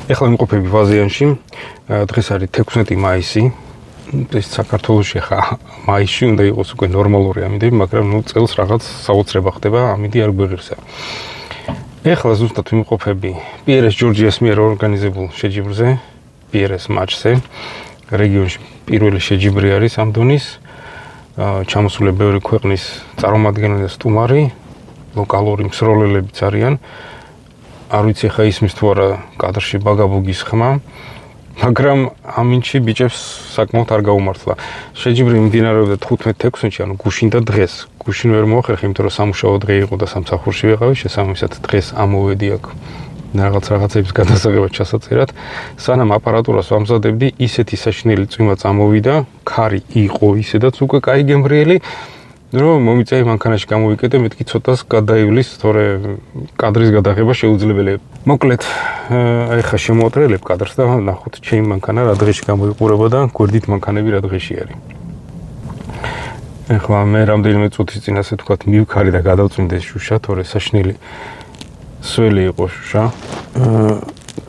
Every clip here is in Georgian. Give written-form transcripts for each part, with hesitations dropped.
ეხლა ვიმყოფები ვაზიანში. დღეს არის 16 მაისი. ეს საქართველოში ხა მაისში უნდა იყოს უკვე ნორმალური ამინდი, მაგრამ წელს რაღაც საოცრება ხდება, ამინდი არ გვეღირსა. ეხლა ზუსტად ვიმყოფები პიერეს ჯორჯიას მიერ ორგანიზებულ შეჯიბრზე, პიერეს მაჩზე. რეგიონში პირველი შეჯიბრი არის ამ დონის. ჩამოსული ბევრი ქვეყნის წარმომადგენელი და სტუმარი, ლოკალური მსროლელებიც არიან. არ ვიცი ხა ისმის თუ არა კადრში ბაგაბუგის ხმა, მაგრამ ამინჩი ბიჭებს საკმაოდ არ გაუმართლა. შეჯიბრი მიმდინარეობდა 15-16-ში, ანუ გუშინ და დღეს. გუშინ ვერ მოახერხე, იმიტომ რომ სამუშაო დღე იყო და სამსახურში ვიყავი, შესაბამისად დღეს ამოვედი აქ რაღაცების გადასაღებად ჩასაწერად. სანამ აპარატურას ვამზადებდი, ისეთი საშინელი წვიმა წამოვიდა, ქარი იყო ისედაც უკვე კაი გემრიელი, რომ მომიწეი მანქანაში გამოვიკეტე, მეთქი ცოტას გადაივლის, თორე კადრის გადაღება შეუძლებელია. მოკლედ, აი ხა შემოატრელებ კადრს და ნახოთ ჩემი მანქანა რა დღეში გამოიყურება და გვერდით მანქანები რა დღეში არის. ეხლა მე რამდენიმე წუთის წინ ასე თქვათ მივქარი და გადავწმინდეს შუშა, თორე საშინელი სველი იყო შუშა.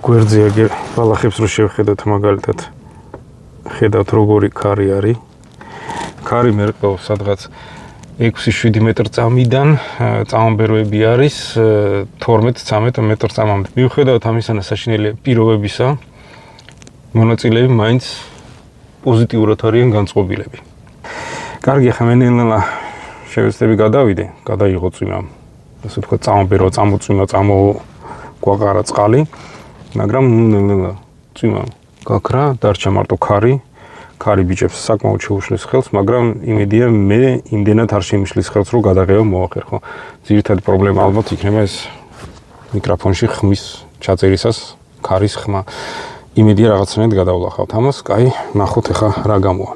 გვერდზე აგერ ბალახებს რო შევხედოთ მაგალითად. ხედავთ როგორი ქარი არის. ქარი მერყევს სადღაც 6-7 მეტრ წამიდან, წამამბეროები არის 12-13 მეტრ წამამდე. მიუხედავად ამისანა საშინელი პირობებისა, მონაწილეები მაინც პოზიტიურად არიან განწყობილები. კარგი, ხა მე ნელა შევეცდები გადავიდე, გადაიღო წვიმა. ასე თქვა წამამბერო, წამოწვიმა, წამოგვაყარა წყალი, მაგრამ ნელა წვიმა გაქრა, დარჩა მარტო ქარი. ქარი ბიჭებს საკმაოდ შეუშლის ხელს, მაგრამ იმედია მე იმდენად არ შემიშლის ხელს, რომ გადაღება მოახერხო. ძირითადი პრობლემა ალბათ იქნება ეს მიკროფონში ხმის ჩაწერისას ქარის ხმა. იმედია რაღაცნაირად გადავლახავთ ამას. კაი, ნახოთ ახლა რა გამოა.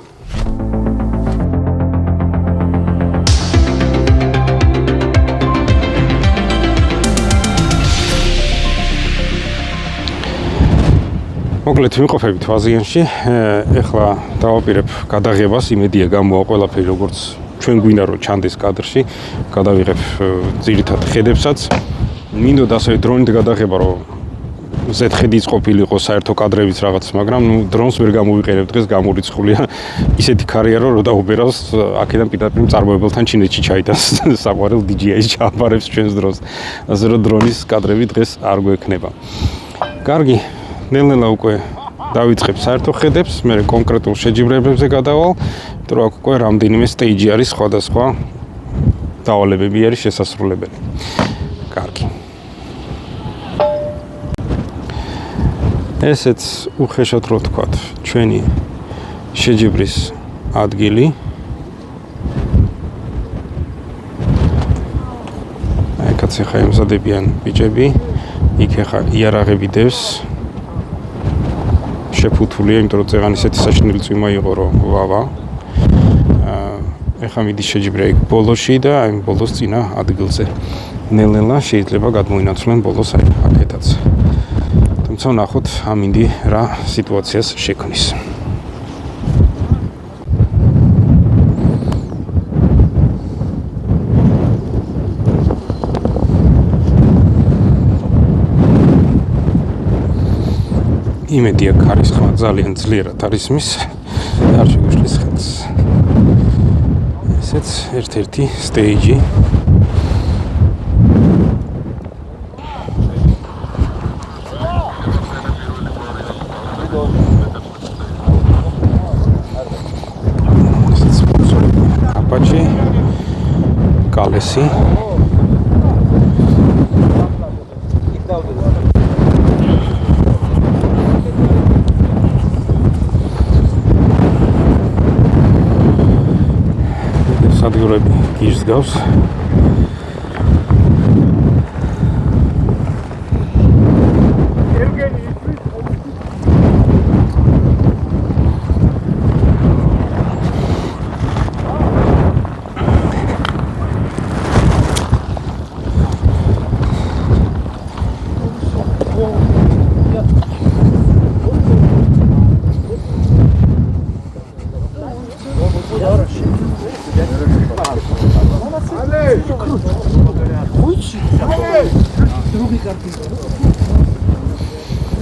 მოკლედ ვიმყოფებით ვაზიანში. ეხლა დავაპირებ გადაღებას, იმედია გამოა ყველაფერი როგორც ჩვენ გვინდა რომ ჩანდეს კადრში. გადავიღებ ძირითად ხედებსაც. მინდოდა ასევე დრონით გადაღება, რომ Z-ხედიც ყოფილიყო საერთო კადრებიც რაღაც, მაგრამ დრონს ვერ გამოვიყენებ დღეს, გამორიცხულია. ისეთი ქარია რომ დაუბერავს აქედან პირდაპირ მწარმოებელთან ჩინეთში ჩაიტანს საყვარელ DJI-ს ჩააბარებს ჩვენს დრონს. ასე რომ დრონის კადრები დღეს არ გვექნება. კარგი, ნელ-ნელა უკვე დავიწყებ საერთო ხედებს, მე კონკრეტულ შეჯიბრებებზე გადავალ, იმიტომ რომ აქ უკვე რამდენიმე სტეიჯი არის სხვადასხვა დავალებები არის შესასრულებელი. კარგი. ესეც უხეშად რო თქვათ, ჩვენი შეჯიბრის ადგილი. აი კაცი ხა ემზადებიან ბიჭები, იქ ხა იარაღები დევს. შეფუთულია, იმიტომ რომ წეღან ისეთი საშინელი წვიმა იყო, რომ ვავა. ეხლა მიდის შეჯიბრა იქ ბოლოში და აი ბოლოს წინა ადგილზე. ნელ-ნელა შეიძლება გადმოინაცვლენ ბოლოს აი აქეთაც. თუმცა ნახოთ ამინდი რა სიტუაციას შექმნის. იმედია ქარის ხმა ძალიან ძლიერად არის მის, არ შეგვიშლის ხელს. ესეც ერთ-ერთი სტეიჯი. ესეც აპაჩი, კალესი. სადგურები გიჟს გავს.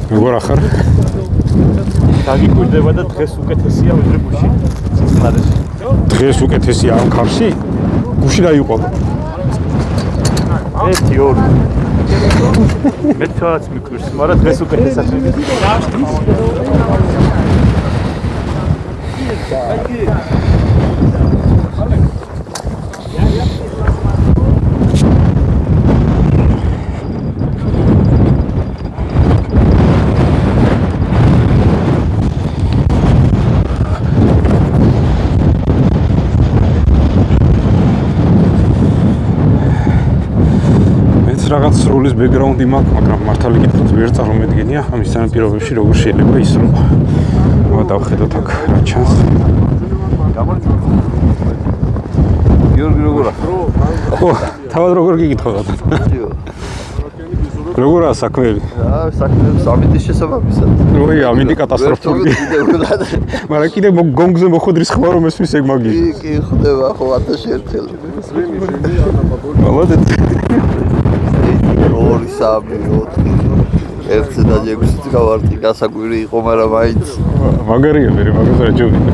როგორ ახარ? დაგიკვირდება და დღეს უკეთესია ვიდრე გუში. სიხმარეს. დღეს უკეთესია ამ ქარში? გუში დაიყვაო. ერთი ორი. მე თვითონაც მიკვირს, მაგრამ დღეს უკეთესად მიკვირს. რაღაც სრულის ბექგრაუნდი მაქვს, მაგრამ მართალი კითხოთ ვერ წარმომედგენია ამის თანაპირობებში როგორ შეიძლება ისრულო. დავხედოთ აქ რა ჩანს. გიორგი როგორა? ხო, თავად როგორ გიკითხავთ? როგორაა საქმეები? საქმეები სამინდის შესაბამისად. ой, ამინდი კატასტროფული. მაგრამ კიდე გონგზე მოხდრის ხმა რომ ესმის ეგ მაგი. კი, ხდება ხო 1000 ერთხელ. молодец. 2 3 4 1 და 6-იც გავარტი, გასაკვირი იყო, მაგრამ მაინც მაგარია მე მაგაზე ჯობია.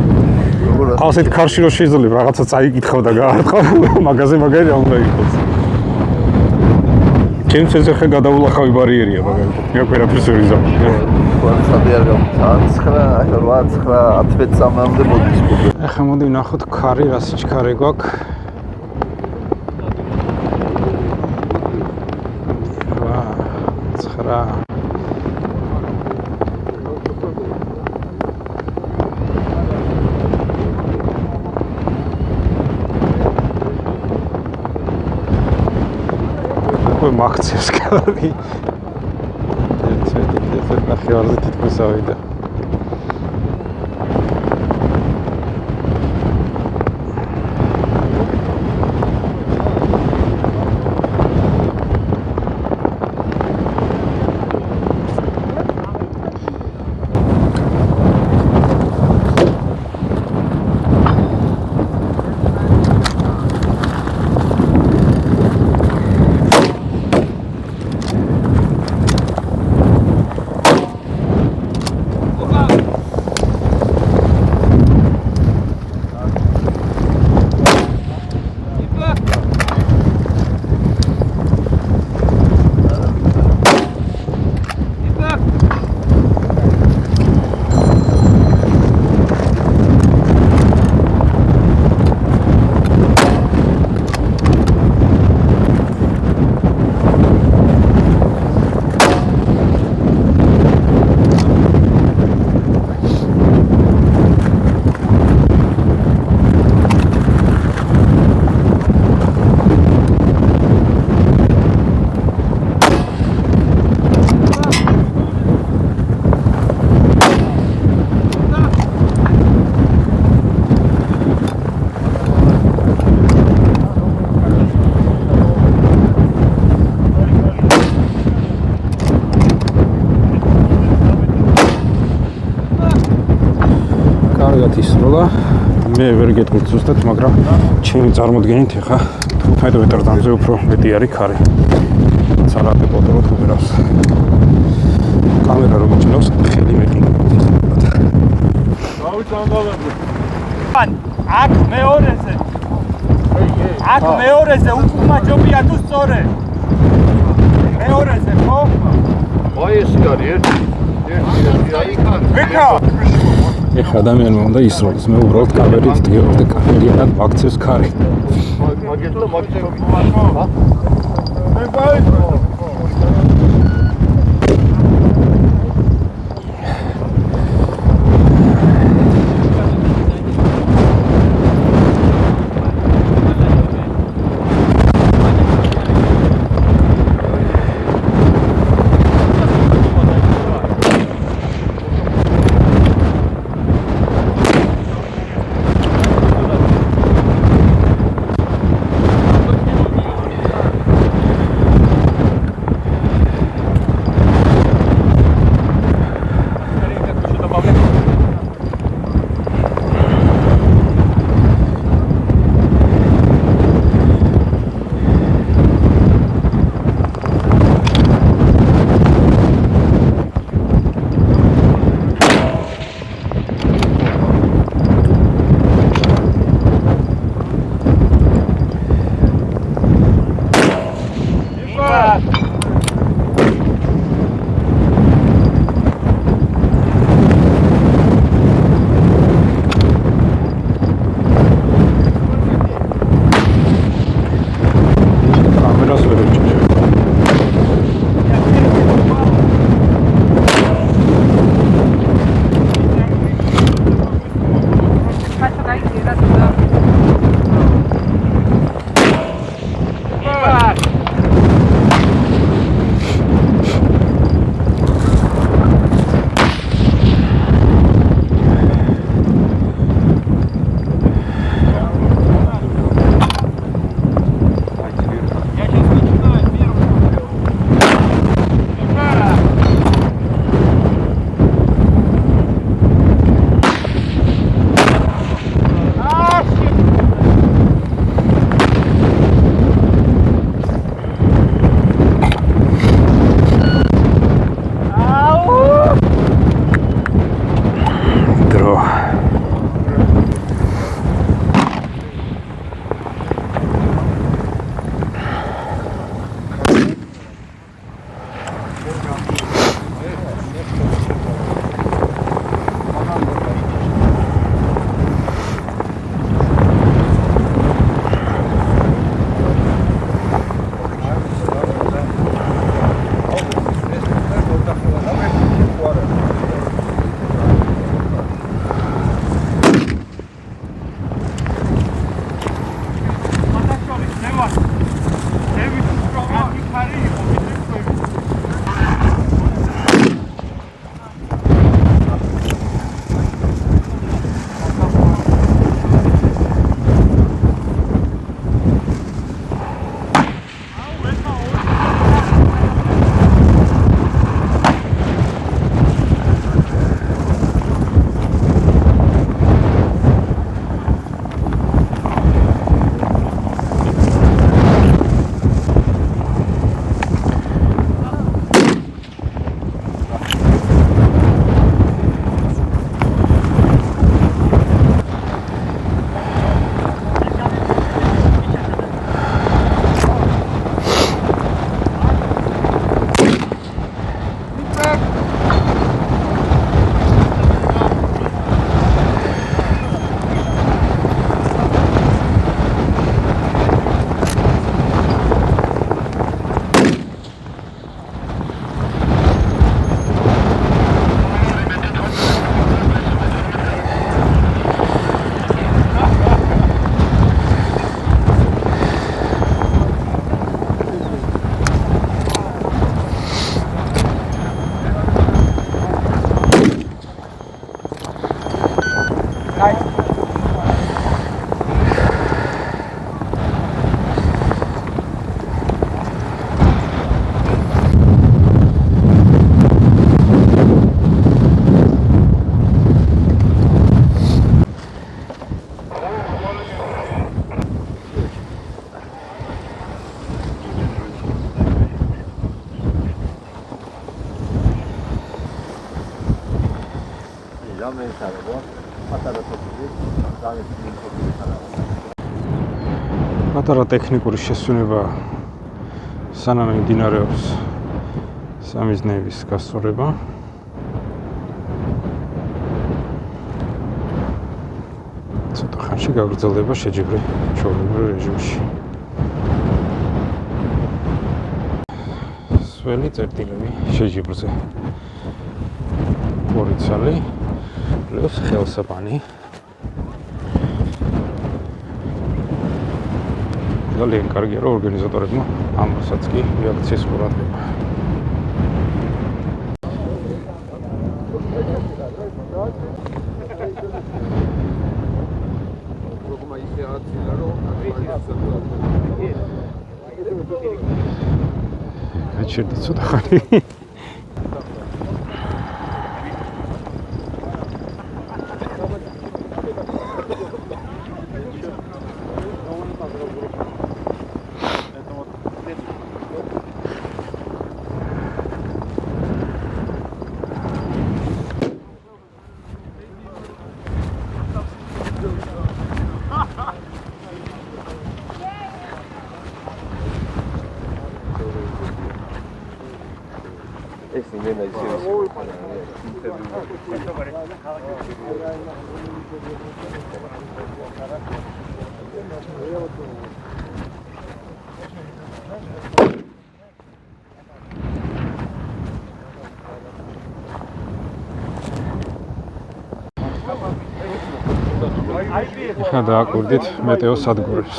ასეთ ქარში რო შეიძლება რაღაცა წაიკითხავ და გაარტყავ, მაგაზე მაგარი რა უნდა იყოს. ჩემს ეძახე გადავლახავი ბარიერია მაგალითად. მე ვერაფერს ვერ იზამ. სად არ გამო 9 10-მდე მოდის გუბე. ახლა მოდი ვნახოთ ქარი, რა სიჩქარე გვაქვს. რა ხო მაქციას კარი ერთ ნახევარზე თითქმის ავიდა ისროლა მე ვერ გეტყვით ზუსტად, მაგრამ ჩემი წარმოდგენით ახლა 15 მეტრდანზე უფრო მეტი არის ქარი. ცალავე პოტეროთ უბრალოდ. კამერა რომ ჭნავს, ხელი მეტი. დავიწყალები. აქ მეორეზე. აქ მეორეზე უკუმა ჯობია თუ სწორე. მეორეზე ხო? აი ეს არის ერთი. ვიქა ეხლა ადამიანმა უნდა ისროლოს, მე უბრალოდ კამერით დგევარ და კამერიანად ვაქცევს ქარი. მაგეთო მაგეთო. პატარა ტექნიკური შესვენება სანამ მიმდინარეობს სამიზნეების გასწორება. ცოტა ხანში გაგრძელდება შეჯიბრი ჩვეულებრივ რეჟიმში. სველი წერტილები შეჯიბრზე. პორიცალი პლუს ხელსაყანი. ძალიან კარგია რომ ორგანიზატორებმა ამასაც კი რეაქციის ყურადღება. გაჩერდა ცოტა ხანი. ხა დააკვირდით მეტეოს სადგურებს.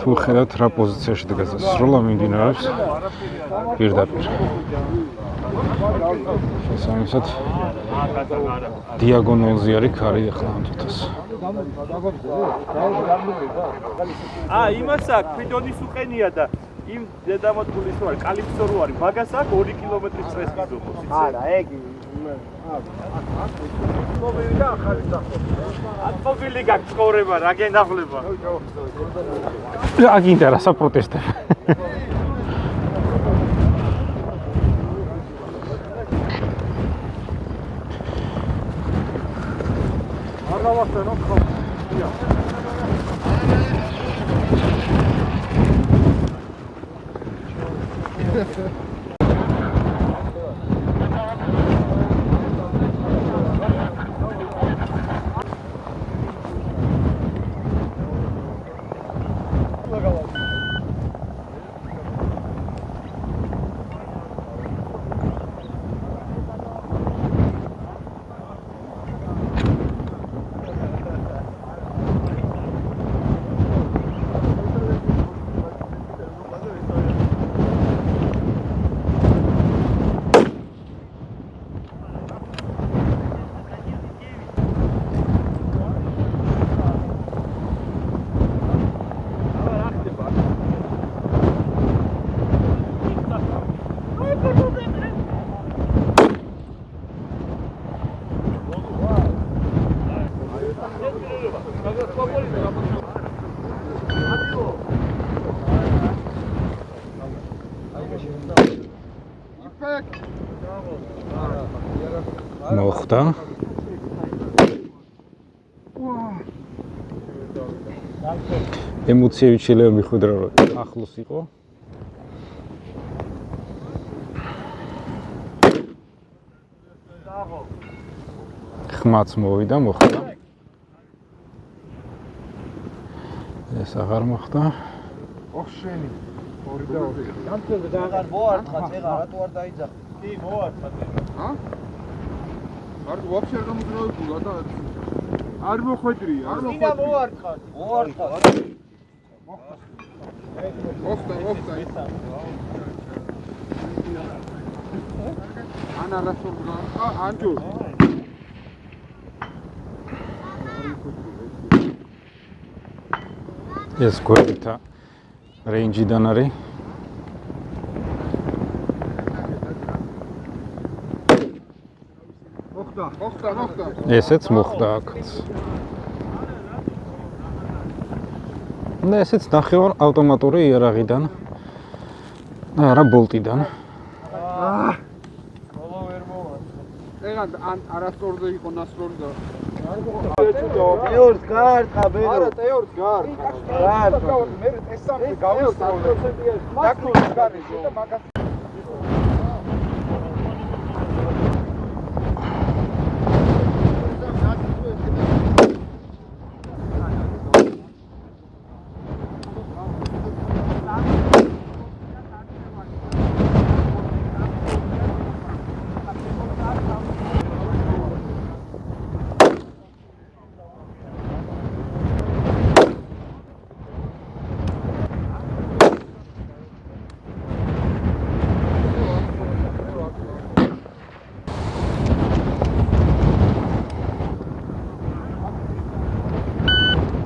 თუ ხედავთ რა პოზიციაში დგას და სროლა მიმდინარეობს პირდაპირ. შესაბამისად დიაგონალზე არის ქარი ახლა ამ თვითონს. იმას აქვს ფიდონის უყენია და იმ დედამოთგულის რო არის კალიფსო რო არის მაგას აქვს 2 კილომეტრის წრეს გიზომოს. არა, ეგ მოვიდა ახალი სახე. ატმობილი გაქვს ცხოვრება, რა გენახლება. რა გინდა რა საპროტესტებ. არ დავახსენო ხო? მოხდა ემოციები შეიძლება მიხვედრა რომ ახლოს იყო ხმაც მოვიდა მოხდა ეს აღარ მოხდა ოხშენი 2 და 2 განცდა და აღარ მოარტყა წეღა რატო არ დაიძახა კი მოარტყა ჰა არ ვაფშე არ გამოდროებულა და არ მოხვედრი არ მოხვედრი მოარტყა მოხდა ანა რასურგა ანჯუ ეს გვერდითა რეინჯიდან არის. მოხდა. ესეც მოხდა აქაც. და ესეც ნახევარ ავტომატური იარაღიდან. არა ბოლტიდან. ეგან ან არასწორზე იყო ნასროლი და ეორს გარტყა ბერო. არა, ეორს გარ. მე ეს სამი გავისწავლე. დაკნუს გარიში და მაგას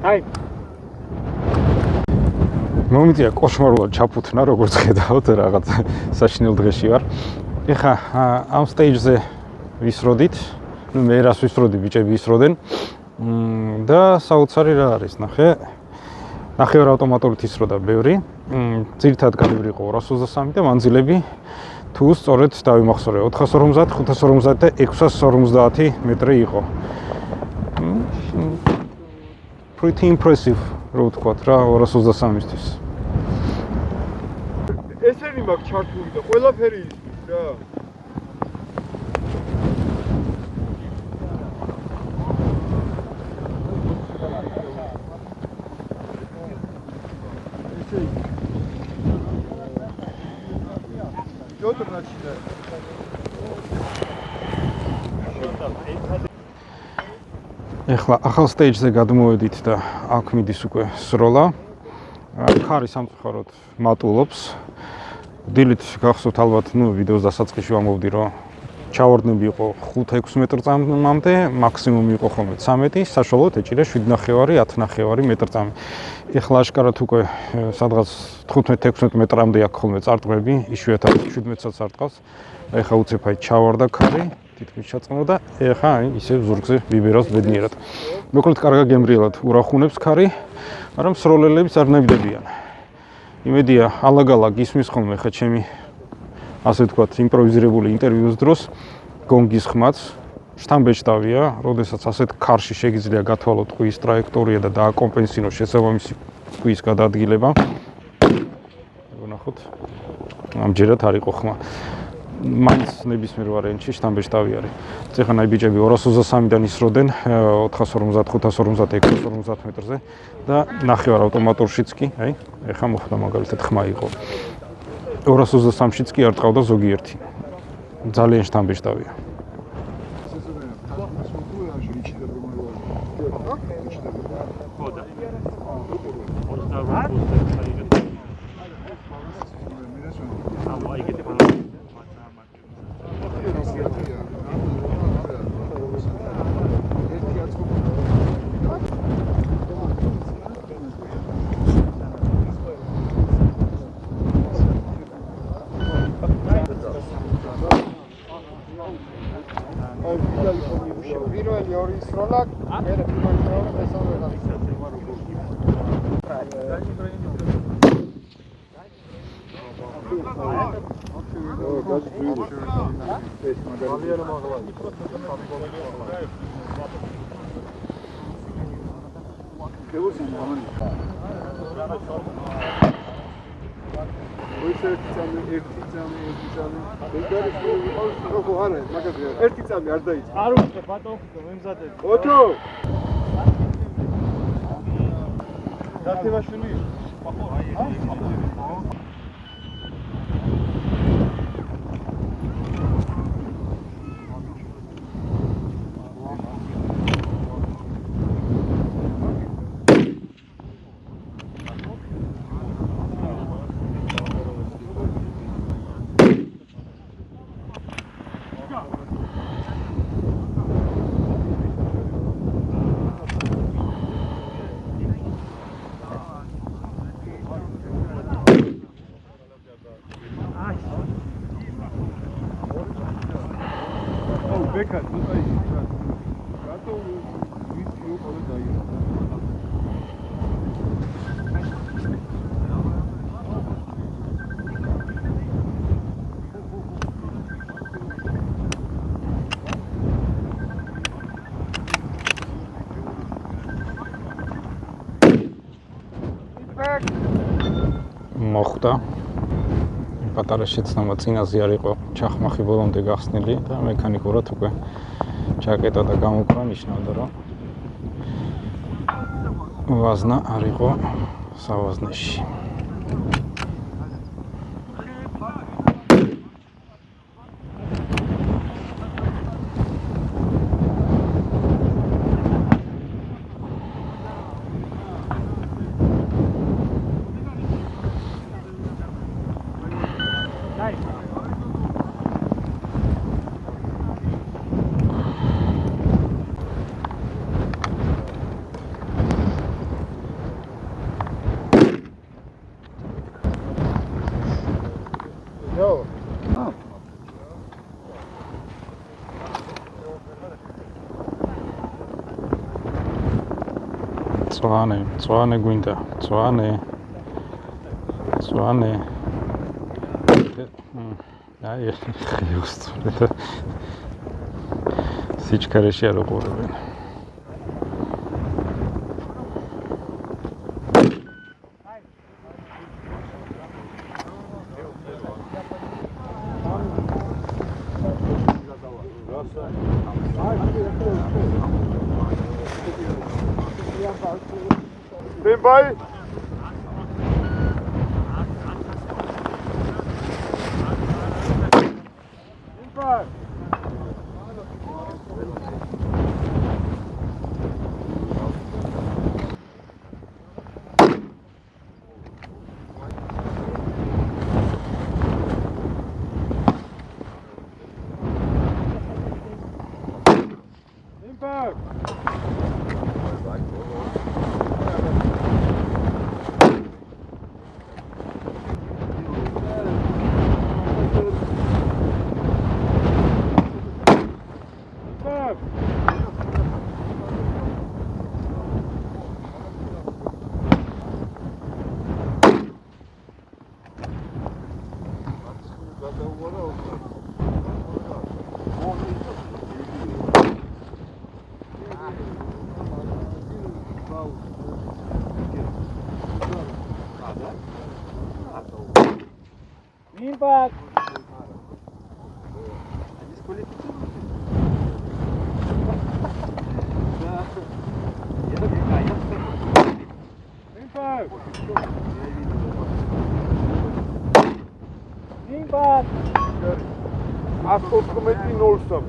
აი მომიწია კოშმარულად ჩაფუთნა, როგორც ხედავთ, რაღაც საშინელ დღეში ვარ. ეხა ამ სტეიჯზე ვისროდით, ну მე რას ვისროდი, ბიჭები ისროდნენ. და საოცარი რა არის, ნახე. ნახევარ ავტომატურით ისროდა ბევრი. ძირითადად კალიბრი იყო 223 და მანძილები თუ სწორედ დავიმახსოვრე 450, 550 და 650 მეტრი იყო. Pretty impressive, რო ვთქვათ რა 223-ისთვის. ესენი მაქვს ჩართული და ყველაფერი ისმის რა. ეხლა ახალ სტეიჯზე გადმოვედით და აქ მიდის უკვე სროლა. ქარი სამწუხაროდ მატულობს. დილით გახსოვთ ალბათ, ვიდეოს დასაწყისში ვამოვდი, რომ ჩავარდნები იყო 5-6 მეტრწამამდე, მაქსიმუმი იყო ხოლმე 13, საშუალოდ ეჭირა 7.5-10.5 მეტრწამი. ეხლა აშკარად უკვე სადღაც 15-16 მეტრამდე აქვს ხოლმე წარტყმები, იშვიათად 17-საც არტყავს. ეხლა უცებ აი ჩავარდა ქარი. თითქმის ჩაწყნო და ეხა ისე ზურგზე ვიბერავს ბედნიერად. მოკლედ კარგა გემრიელად ურახუნებს ქარი, მაგრამ სროლელებიც არ ნებდებიან. იმედია ალაგ-ალაგ ისმის ხოლმე ხა ჩემი ასე ვთქვათ იმპროვიზირებული ინტერვიუს დროს გონგის ხმაც შთამბეჭდავია, როდესაც ასეთ ქარში შეგიძლია გათვალოთ ტყვის ტრაექტორია და დააკომპენსინოს შესაბამისი ტყვის გადაადგილება. ვნახოთ. ამჯერად არ იყო ხმა. მაინც ნებისმიერ ვარიანტში შთამბეჭდავი არის. ეხლა აი ბიჭები 223-დან ისროდნენ 450, 550, 650 მეტრზე და ნახევარ ავტომატურშიც კი, აი, ეხლა მოხდა მაგალითად ხმა იყო. 223-შიც კი არ ტყავდა ზოგიერთი. ძალიან შთამბეჭდავია. პირველი ორი სროლა, მე პირველი სროლა მესამე გავიქცევ. ერთი წამი არ დაიწყო. არ უხდე ბატონო, მემზადე. ოთო. დათემაშვილი. ბექა ცოტა ის რატო ვიცი უყოლე დაიღო მოხდა პატარა შეცნობა წინაზე არ იყო ჩახმახი ბოლომდე გახსნილი და მექანიკურად უკვე ჩაკეტა და გამოკრა ნიშნავდა რომ ვაზნა არ იყო სავაზნეში წვანე გვინდა წვანე აი ხიუსწრე სიჩქარეში არ უყურებენ Bye. Impact. Impact. Ascoltamenti nolsam.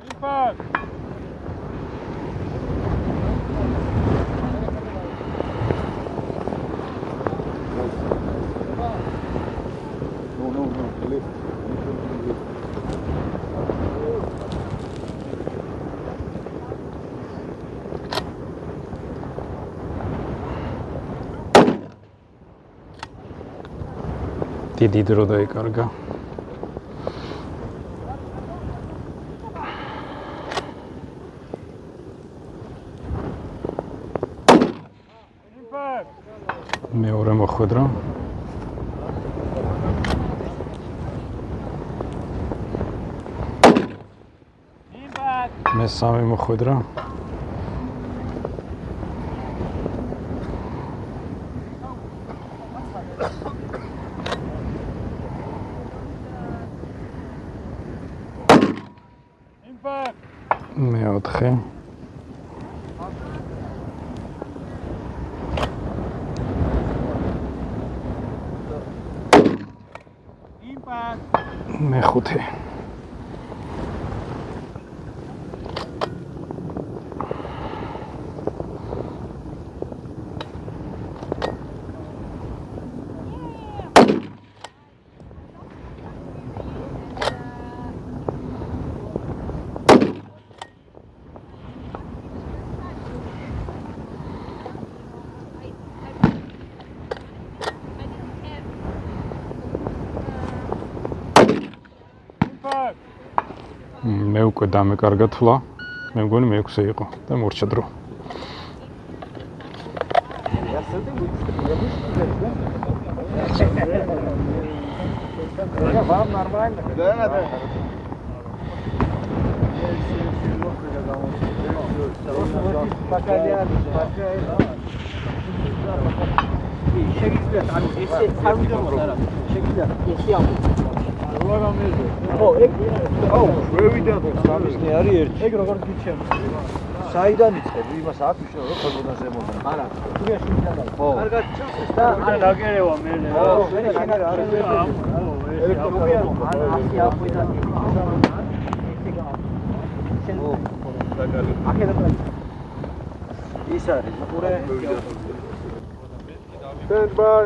Impact. დიდი დრო დაიკარგა. მეორე მოხვედრა. მესამე მოხვედრა. მეოთხე მეხუთე მე უკვე დამეკარგა თვლა. მე მგონი მე-6 იყო და მორჩა დრო. Вам нормально? Да. Пока рядом, пока это. Şekilde, hani eski sarıcı mı? Şekilde, eski yapı. სამისნი არის ერთი. ეგ როგორ გიჩემ? საიდან იწყებ? იმას აქ ვიშო, რო ხოდოდან ზემოდან. არა. გურიაში მიდადა. ხო. კარგად ჩასეს და არა დაგერევა მე. ის არის. ყურე. Stand by.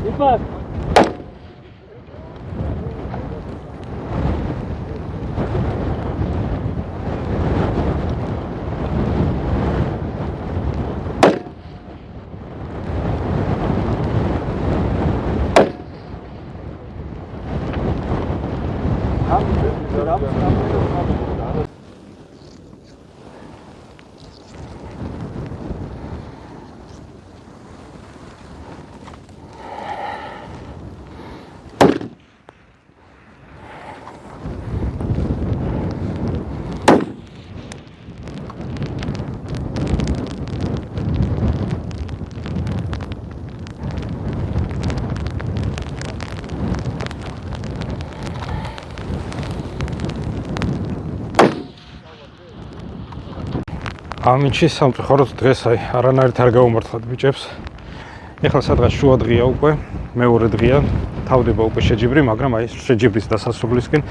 Ipad. ამინჩი სამწუხაროდ დღეს არანაირად არ გაუმართლად ბიჭებს. ეხლა სადღაც შუა დღეა უკვე, მეორე დღეა, თავდება უკვე შეჯიბრი, მაგრამ აი შეჯიბრის დასასრულისკენ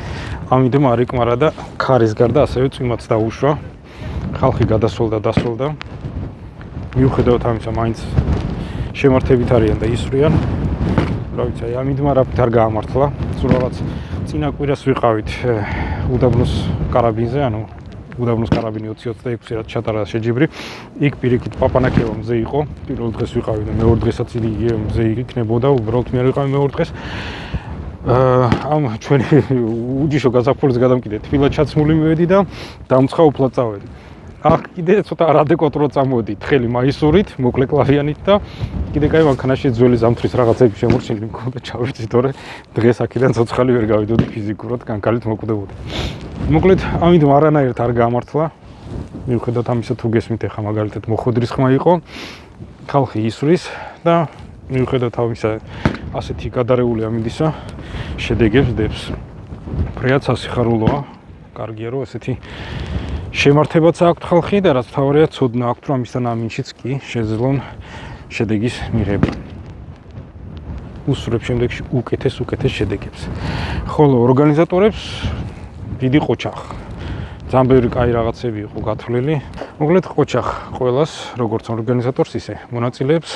ამიტომ არ იკმარა და ქარის გარდა ასევე წვიმაც დაუშვა. ხალხი გადასვლდა. მიუხედავად ამისა, მაინც შემართებით არიან და ისვრიან. რა ვიცი, აი ამიტომ არაფრით არ გაამართლა. სულ რაღაც წინა კვირას ვიყავით უდაბნოს კარაბინზე, ანუ უდაბნოს კარაბინი 20-26 რაც ჩატარა შეჯიბრი. იქ პირიქით პაპანაკევა მზე იყო. პირველ დღეს ვიყავი და მეორე დღესაც იგი მზე იქნებოდა, უბრალოდ მე არ ვიყავი მეორე დღეს. ამ ჩვენი უჯიშო გაზაფხულის გადამკიდე თბილად ჩაცმული მივედი და დამცხაუფლად წავედი. აქ კიდე ცოტა არადეკვატურად წამოვედი თხელი მაისურით, მოკლე კლავიანით და კიდე კაი მანქანაში ძველი ზამთრის რაღაცები შემორჩენილი მქონდა, ჩავიცი, თორე დღეს აქედან ცოცხალი ვერ გავიდოდი ფიზიკურად, კანკალით მოკვდებოდი. მოკლედ, ამიტომ არანაირად არ გაამართლა. მიუხედავად ამისა, თუ გესმით ახლა მაგალითად მოხვედრის ხმა იყო, ხალხი ისვრის და მიუხედავად ამისა, ასეთი გადარეული ამინდისა შედეგებს დებს. ფრეაც ასიხარულოა, კარგია რომ ესეთი შემართებაც აქვთ ხალხი და რაც თავარია ცოდნა აქვთ რომ ამისთან ამინჩიც კი შეძლონ შედეგის მიღება. უსურებ შემდეგში უკეთეს შედეგებს. ხოლო ორგანიზატორებს დიდი ყოჩახ. ძალიან ბევრი კაი რაღაცები იყო გათვლილი. მოკლედ ყოჩახ ყველას, როგორც ორგანიზატორს, ისე მონაწილეებს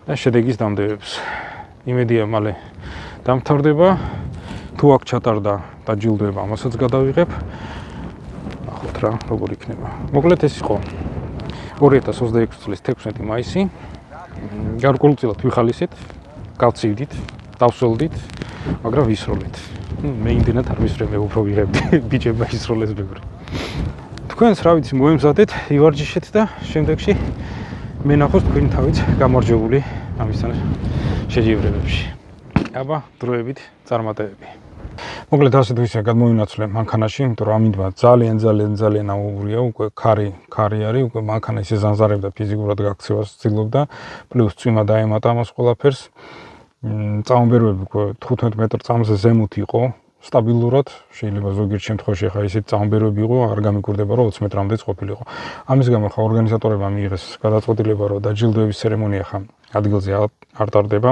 და შედეგის დამდებებს. იმედია მალე დამთავრდება. თუ აქ ჩატარდა დაჯილდოება, ამასაც გადავიღებ. ნახოთ რა, როგორ იქნება. მოკლედ ეს იყო 2026 წლის 16 მაისი. გარკვეულწილად ვიხალისეთ, გავცივდით, დავსველდით, მაგრამ ვისროლეთ. მე იმდენად არ ვისრე, მე უფრო ვიღებდი ბიჭებმა ისროლეს ბევრი. თქვენს რა ვიცი მოემზადეთ, ივარჯიშეთ და შემდეგში მე ნახოს თქვენი თავით გამარჯვებული ამისთან შეჯიბრებებში. აბა დროებით წარმატებები. მოკლედ ასე თუ ისე გადმოვინაცვლე მანქანაში, იმიტომ რომ ამინდმა ძალიან აუღურია, უკვე ქარი არის, უკვე მანქანა ისე ზანზარებდა ფიზიკურად გაქცევას ცდილობდა, პლუს წვიმა დაემატა ამას ყველაფერს. წამობერვები უკვე 15 მეტრ წამზე ზემოთ იყო, სტაბილურად, შეიძლება ზოგიერთ შემთხვევაში ხა ისეთ წამობერვები იყო, არ გამიკურდება რომ 20 მეტრამდეც ყოფილიყო. ამის გამო ხა ორგანიზატორებმა მიიღეს გადაწყვეტილება, რომ დაჯილდოების ცერემონია ხა ადგილზე არ ტარდება.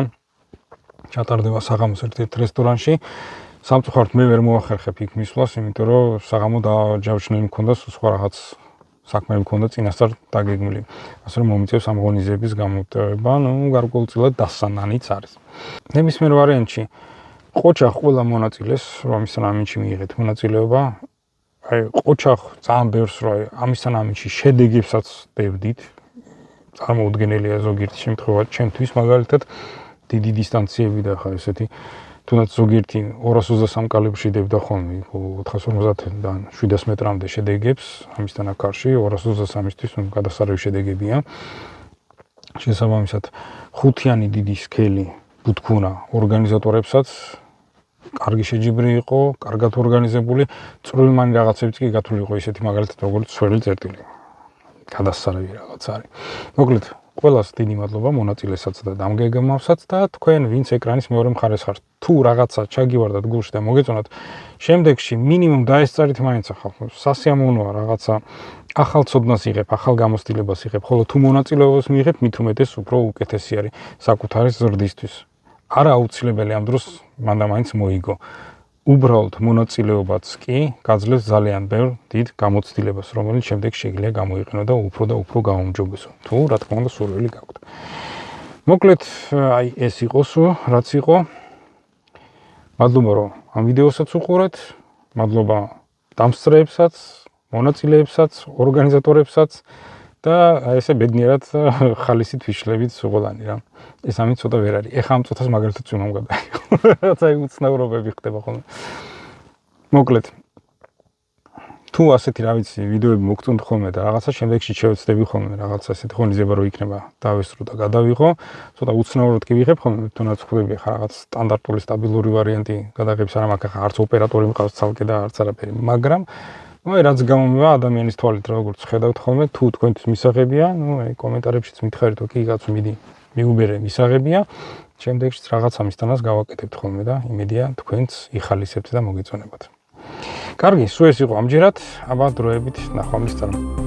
ჩატარდება საღამოს ერთ-ერთ რესტორანში. სამწუხაროდ მე ვერ მოახერხებ იქ მისვლას, იმიტომ რომ საღამო დაჯავშნილი მქონდა სხვა რაღაც საქმეები მქონდა წინასწარ დაგეგმილი. ასე რომ მომიწევს ამ ღონისძიების გამოტება, გარკვეულწილად დასანანიც არის. ნებისმიერ ვარიანტში ყოჩახ ყველა მონაწილეს, რომ ამისთან ამინჩი მიიღეთ მონაწილეობა, აი ყოჩახ ძალიან ბევრს რომ ამისთან ამინჩი შედეგებსაც დევდით. წარმოუდგენელია ზოგიერთი შემთხვევა ჩემთვის მაგალითად დიდი დისტანციები და ხა ესეთი თუნდაც ზოგიერთი 223 კალიბრში დევდა ხოლმე 450-დან 700 მეტრამდე შედეგებს ამისთან აქარში 223-ისთვის გადასარევი შედეგებია შესაბამისად ხუთიანი დიდი სქელი ბუთქუნა ორგანიზატორებსაც კარგი შეჯიბრი იყო, კარგად ორგანიზებული, წვრილმანი რაღაცებიც კი გათვლილი იყო ისეთი მაგალითად როგორც სველი წერტილი. გადასარევი რაღაც არის. მოკლედ ყველას დიდი მადლობა მონაწილესაც და დამგეგმავსაც და თქვენ ვინც ეკრანის მეორე მხარეს ხართ თუ რაღაცა ჩაგივარდათ გულში და მოგეწონათ შემდეგში მინიმუმ დაესწარით მაინც ახალ სასიამოვნოა რაღაცა ახალ ცოდნას იღებ, ახალ გამოცდილებას იღებ, ხოლო თუ მონაწილეობას მიიღებ, მით უმეტეს უფრო უკეთესი არის საკუთარი ზრდისთვის. არა აუცილებელი ამ დროს მანდამაინც მოიგო. უბრალოდ მონაწილეობაც კი გაძლევს ძალიან ბევრ დიდ გამოცდილებას, რომელიც შემდეგ შეიძლება გამოიყენო და უფრო გაუმჯობესო. თუ რა თქმა უნდა სურვილი გაქვთ. მოკლედ, აი ეს იყოს, რაც იყო. მადლობა რომ ამ ვიდეოსაც უყურეთ. მადლობა დამსწრეებსაც, მონაწილეებსაც, ორგანიზატორებსაც და ესე ბედნიერად ხალისით ვიშლებით სუღოლანი რა. ეს ამით ცოტა ვერ არის. ეხა ამ წუთას მაგალითად წვიმამ გადაიღო. რაცა უცნაურობები ხდება ხოლმე. მოკლედ. თუ ასეთი რა ვიცი ვიდეოები მოგწონთ ხოლმე და რაღაცა შემდეგში შევეცდები ხოლმე რაღაცა ასეთი ღონისძიება რო იქნება დავესწრო და გადავიღო. ცოტა უცნაურად კი ვიღებ ხოლმე თუნდაც ხვდები ხა რაღაც სტანდარტული სტაბილური ვარიანტი გადაღებს არა მაგ ხა არც ოპერატორი მყავს ცალკე და არც არაფერი, მაგრამ აი რაც გამომივა ადამიანის თვალით როგორც ხედავთ ხოლმე თუ თქვენთვის მისაღებია, აი კომენტარებშიც მითხარით, ოკეი კაცო მიდი მიუბერე მისაღებია, შემდეგშიც რაღაც ამისთანაც გავაკეთებთ ხოლმე და იმედია თქვენც იხალისებთ და მოგეწონებათ. კარგი, სულ ეს იყო ამჯერად, აბა დროებით ნახვამდის წარმატება.